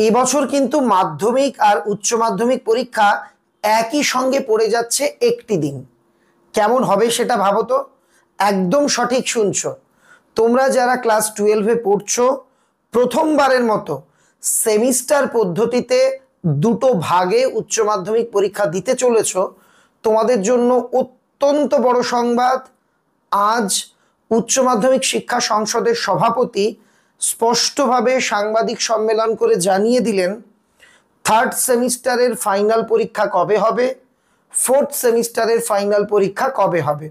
এবছর কিন্তু মাধ্যমিক আর উচ্চ মাধ্যমিক পরীক্ষা একই সঙ্গে পড়ে যাচ্ছে একটি দিন। কেমন হবে সেটা ভাবো তো। একদম সঠিক শুনছো। তোমরা যারা ক্লাস 12-এ পড়ছো, প্রথমবারের মতো সেমিস্টার পদ্ধতিতে দুটো ভাগে উচ্চ মাধ্যমিক পরীক্ষা দিতে চলেছো, তোমাদের জন্য অত্যন্ত বড় সংবাদ। আজ উচ্চ মাধ্যমিক শিক্ষা সংসদের সভাপতি স্পষ্টভাবে সাংবাদিক সম্মেলন করে জানিয়ে দিলেন থার্ড সেমিস্টারের ফাইনাল পরীক্ষা কবে হবে, ফোর্থ সেমিস্টারের ফাইনাল পরীক্ষা কবে হবে,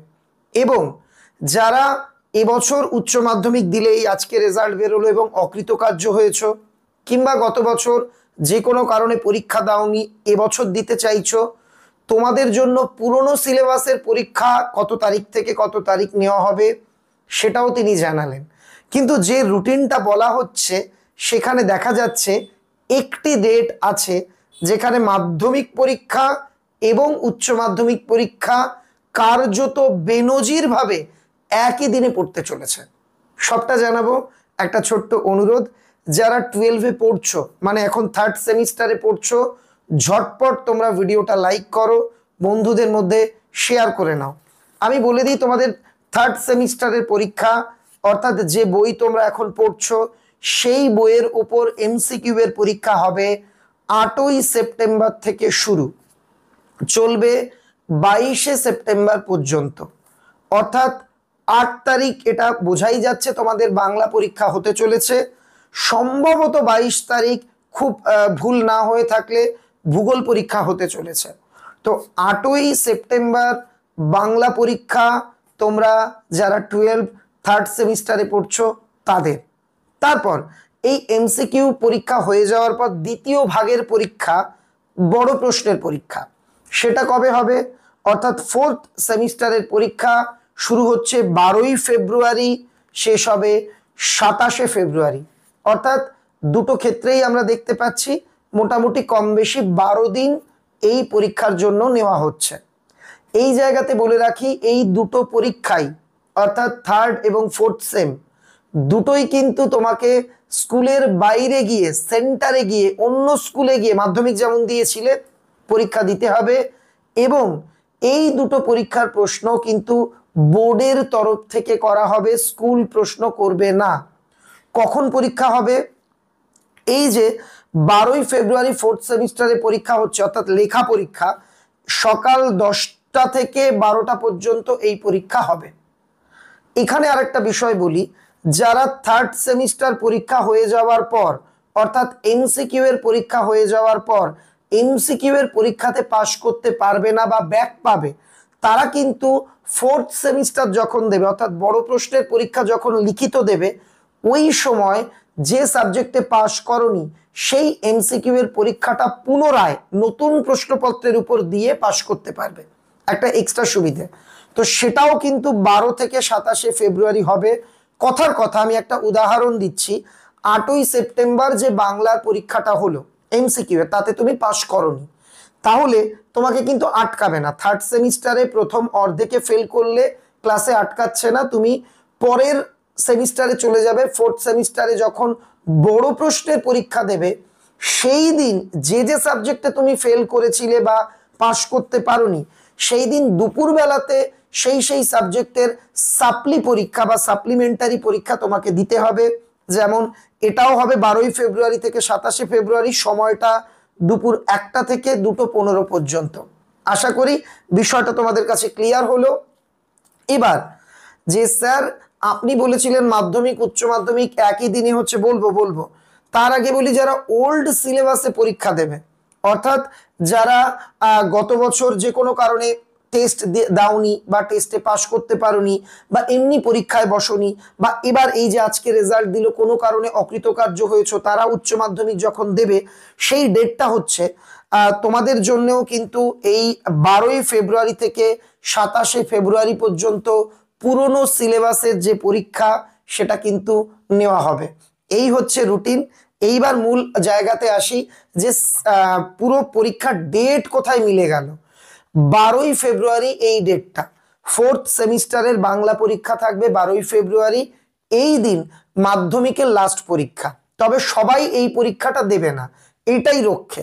এবং যারা এবছর উচ্চ মাধ্যমিক দিলেই আজকে রেজাল্ট বেরোলো এবং অকৃতকার্য হয়েছ, কিংবা গত বছর যে কোনো কারণে পরীক্ষা দাওনি, এবছর দিতে চাইছো, তোমাদের জন্য পুরনো সিলেবাসের পরীক্ষা কত তারিখ থেকে কত তারিখ নেওয়া হবে সেটাও তিনি জানালেন। কিন্তু যে রুটিনটা বলা হচ্ছে সেখানে দেখা যাচ্ছে একটি ডেট আছে যেখানে মাধ্যমিক পরীক্ষা এবং উচ্চ মাধ্যমিক পরীক্ষা কার্যত বেনজিরভাবে একই দিনে পড়তে চলেছে। সবটা জানাবো। একটা ছোট্ট অনুরোধ, যারা 12-এ পড়ছো, মানে এখন থার্ড সেমিস্টারে পড়ছো, ঝটপট তোমরা ভিডিওটা লাইক করো, বন্ধুদের মধ্যে শেয়ার করে নাও। আমি বলে দিই, তোমাদের থার্ড সেমিস্টারের পরীক্ষা, অর্থাৎ যে বই তোমরা এখন পড়ছো সেই বইয়ের উপর এমসিকিউ এর পরীক্ষা হবে 8ই সেপ্টেম্বর থেকে শুরু, চলবে 22শে সেপ্টেম্বর পর্যন্ত। অর্থাৎ 8 তারিখ এটা বোঝাই যাচ্ছে তোমাদের বাংলা পরীক্ষা হতে চলেছে। সম্ভবত 22 তারিখ, খুব ভুল না হয়ে থাকলে, ভূগোল পরীক্ষা হতে চলেছে। তো 8ই সেপ্টেম্বর বাংলা পরীক্ষা তোমরা যারা 12 থার্ড সেমিস্টারে পড়ছো তাদের। তারপর এই এমসিকিউ পরীক্ষা হয়ে যাওয়ার পর দ্বিতীয় ভাগের পরীক্ষা, বড় প্রশ্নের পরীক্ষা, সেটা কবে হবে? অর্থাৎ ফোর্থ সেমিস্টারের পরীক্ষা শুরু হচ্ছে 12ই ফেব্রুয়ারি, শেষ হবে 27শে ফেব্রুয়ারি। অর্থাৎ দুটো ক্ষেত্রেই আমরা দেখতে পাচ্ছি মোটামুটি কম বেশি 12 দিন এই পরীক্ষার জন্য নেওয়া হচ্ছে। এই জায়গাতে বলে রাখি, এই দুটো পরীক্ষাই অর্থাৎ থার্ড এবং ফোর্থ সেম দুটোই কিন্তু তোমাকে স্কুলের বাইরে গিয়ে, সেন্টারে গিয়ে, অন্য স্কুলে গিয়ে মাধ্যমিক যেমন দিয়েছিলে পরীক্ষা দিতে হবে। এবং এই দুটো পরীক্ষার প্রশ্ন কিন্তু বোর্ডের তরফ থেকে করা হবে, স্কুল প্রশ্ন করবে না। কখন পরীক্ষা হবে? এই যে 12ই ফেব্রুয়ারি ফোর্থ সেমিস্টারে পরীক্ষা হচ্ছে, অর্থাৎ লেখা পরীক্ষা, সকাল 10টা থেকে 12টা পর্যন্ত এই পরীক্ষা হবে। এখানে আরেকটা বিষয় বলি, যারা থার্ড সেমিস্টার পরীক্ষা হয়ে যাওয়ার পর, অর্থাৎ এমসিকিউ এর পরীক্ষা হয়ে যাওয়ার পর এমসিকিউ এর পরীক্ষাতে পাশ করতে পারবে না বা ব্যাক পাবে, তারা কিন্তু ফোর্থ সেমিস্টার যখন দেবে, অর্থাৎ বড় প্রশ্নের পরীক্ষা যখন লিখিত দেবে, ওই সময় যে সাবজেক্টে পাশ করনি সেই এমসিকিউ এর পরীক্ষাটা পুনরায় নতুন প্রশ্নপত্রের উপর দিয়ে পাশ করতে পারবে। একটা এক্সট্রা সুবিধে। তো সেটাও কিন্তু 12 থেকে 27শে ফেব্রুয়ারি হবে। কথার কথা, আমি একটা উদাহরণ দিচ্ছি। 8ই সেপ্টেম্বর যে বাংলার পরীক্ষাটা হলো এমসিকিউ এর, তাতে তুমি পাশ করনি, তাহলে তোমাকে কিন্তু আটকাবে না। থার্ড সেমিস্টারে প্রথম অর্ধেকে ফেল করলে ক্লাসে আটকাচ্ছে না, তুমি পরের সেমিস্টারে চলে যাবে। ফোর্থ সেমিস্টারে যখন বড় প্রশ্নের পরীক্ষা দেবে, সেই দিন যে যে সাবজেক্টে তুমি ফেল করেছিলে বা পাশ করতে পারোনি, সেই দিন দুপুরবেলাতে সেই সাবজেক্টের সাপ্লি পরীক্ষা বা সাপ্লিমেন্টারি পরীক্ষা তোমাকে দিতে হবে। যেমন এটাও হবে 12ই ফেব্রুয়ারি থেকে 27শে ফেব্রুয়ারি, সময়টা দুপুর 1টা থেকে 2:15 পর্যন্ত। আশা করি বিষয়টা তোমাদের কাছে ক্লিয়ার হলো। এবার যে স্যার আপনি বলেছিলেন মাধ্যমিক উচ্চ মাধ্যমিক একই দিনে হচ্ছে, বলবো তার আগে বলি, যারা ওল্ড সিলেবাসে পরীক্ষা দেবে, অর্থাৎ যারা গত বছর যে কোনো কারণে টেস্ট দাওনি বা টেস্টে পাশ করতে পারোনি বা এমনি পরীক্ষায় বসনি, বা এবার এই যে আজকে রেজাল্ট দিল কোনো কারণে অকৃতকার্য হয়েছে, তারা উচ্চ মাধ্যমিক যখন দেবে সেই ডেটটা হচ্ছে তোমাদের জন্যও কিন্তু এই 12ই ফেব্রুয়ারি থেকে 27শে ফেব্রুয়ারি পর্যন্ত পুরনো সিলেবাসের যে পরীক্ষা সেটা কিন্তু নেওয়া হবে। এই হচ্ছে রুটিন। এইবার মূল জায়গাতে আসি, যে পুরো পরীক্ষার ডেট কোথায় মিলে গেল। 12ই ফেব্রুয়ারি এই ডেটটা, ফোর্থ সেমিস্টারের বাংলা পরীক্ষা থাকবে 12ই ফেব্রুয়ারি। এই দিন মাধ্যমিকের লাস্ট পরীক্ষা। তবে সবাই এই পরীক্ষাটা দেবে না, এইটাই রক্ষে।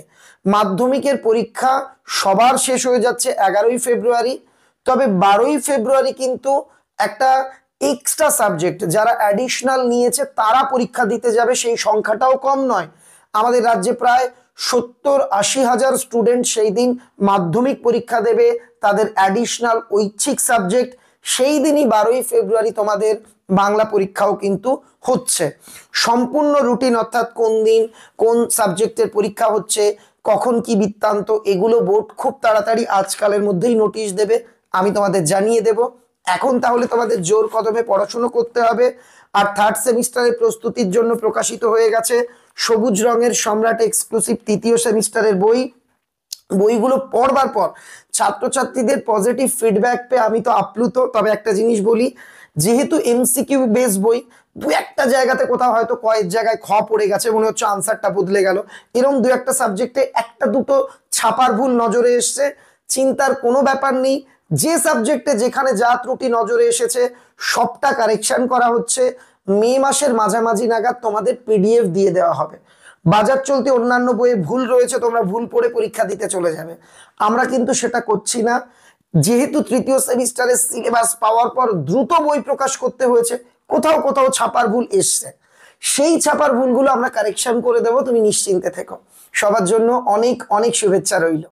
মাধ্যমিকের পরীক্ষা সবার শেষ হয়ে যাচ্ছে 11ই ফেব্রুয়ারি, তবে 12ই ফেব্রুয়ারি কিন্তু একটা এক্সট্রা সাবজেক্ট যারা অ্যাডিশনাল নিয়েছে তারা পরীক্ষা দিতে যাবে, সেই সংখ্যাটাও কম নয়। আমাদের রাজ্যে প্রায় 70-80 হাজার স্টুডেন্ট সেই দিন মাধ্যমিক পরীক্ষা দেবে তাদের অ্যাডিশনাল ঐচ্ছিক সাবজেক্ট। সেই দিনই 12ই ফেব্রুয়ারি তোমাদের বাংলা পরীক্ষাও কিন্তু হচ্ছে। সম্পূর্ণ রুটিন অর্থাৎ কোন দিন কোন সাবজেক্টের পরীক্ষা হচ্ছে, কখন কি বৃত্তান্ত, এগুলো বোর্ড খুব তাড়াতাড়ি আজকালের মধ্যেই নোটিশ দেবে, আমি তোমাদের জানিয়ে দেব। এখন তাহলে তোমাদের জোর কদমে পড়াশুনো করতে হবে। আর থার্ড সেমিস্টারের প্রস্তুতির জন্য প্রকাশিত হয়ে গেছে সবুজ রঙের সম্রাট এক্সক্লুসিভ তৃতীয় সেমিস্টারের বই। বইগুলো পড়বার পর ছাত্রছাত্রীদের পজিটিভ ফিডব্যাক পেয়ে আমি তো আপ্লুত। তবে একটা জিনিস বলি, যেহেতু এমসিকিউ বেস বই, দু একটা জায়গাতে কোথাও হয়তো কয়েক জায়গায় খ পড়ে গেছে, মনে হচ্ছে আনসারটা বদলে গেল, এরকম দু একটা সাবজেক্টে একটা দুটো ছাপার ভুল নজরে এসছে, চিন্তার কোনো ব্যাপার নেই। যে সাবজেক্টে যেখানে যা ত্রুটি নজরে এসেছে সবটা কারেকশন করা হচ্ছে। মে মাসের মাঝামাঝি নাগাদ তোমাদের পিডিএফ দিয়ে দেওয়া হবে। বাজার চলতি অন্যান্য বইয়ে ভুল রয়েছে, তোমরা ভুল পড়ে পরীক্ষা দিতে চলে যাবে, আমরা কিন্তু সেটা করছি না। যেহেতু তৃতীয় সেমিস্টারের সিলেবাস পাওয়ার পর দ্রুত বই প্রকাশ করতে হয়েছে, কোথাও কোথাও ছাপার ভুল এসছে, সেই ছাপার ভুলগুলো আমরা কারেকশন করে দেবো, তুমি নিশ্চিন্তে থেকো। সবার জন্য অনেক অনেক শুভেচ্ছা রইল।